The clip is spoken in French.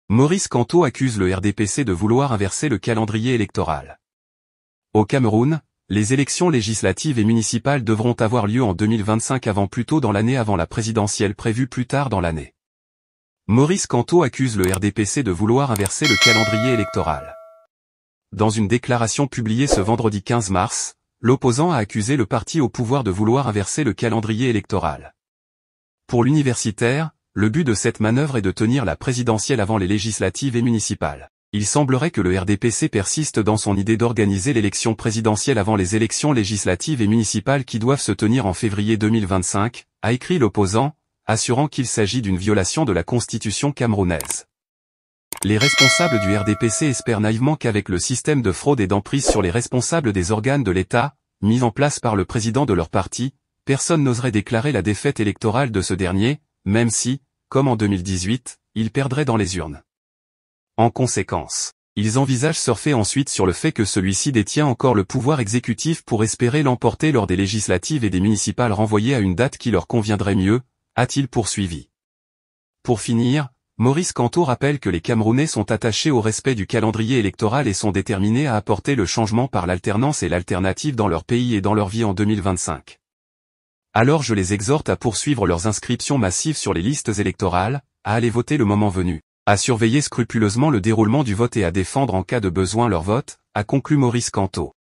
Maurice Kamto accuse le RDPC de vouloir inverser le calendrier électoral. Au Cameroun, les élections législatives et municipales devront avoir lieu en 2025 plus tôt dans l'année avant la présidentielle prévue plus tard dans l'année. Maurice Kamto accuse le RDPC de vouloir inverser le calendrier électoral. Dans une déclaration publiée ce vendredi 15 mars, l'opposant a accusé le parti au pouvoir de vouloir inverser le calendrier électoral. Pour l'universitaire, le but de cette manœuvre est de tenir la présidentielle avant les législatives et municipales. Il semblerait que le RDPC persiste dans son idée d'organiser l'élection présidentielle avant les élections législatives et municipales qui doivent se tenir en février 2025, a écrit l'opposant, assurant qu'il s'agit d'une violation de la constitution camerounaise. Les responsables du RDPC espèrent naïvement qu'avec le système de fraude et d'emprise sur les responsables des organes de l'État, mis en place par le président de leur parti, personne n'oserait déclarer la défaite électorale de ce dernier, même si, comme en 2018, il perdrait dans les urnes. En conséquence, ils envisagent surfer ensuite sur le fait que celui-ci détient encore le pouvoir exécutif pour espérer l'emporter lors des législatives et des municipales renvoyées à une date qui leur conviendrait mieux, a-t-il poursuivi. Pour finir, Maurice Kamto rappelle que les Camerounais sont attachés au respect du calendrier électoral et sont déterminés à apporter le changement par l'alternance et l'alternative dans leur pays et dans leur vie en 2025. Alors je les exhorte à poursuivre leurs inscriptions massives sur les listes électorales, à aller voter le moment venu, à surveiller scrupuleusement le déroulement du vote et à défendre en cas de besoin leur vote, a conclu Maurice Kamto.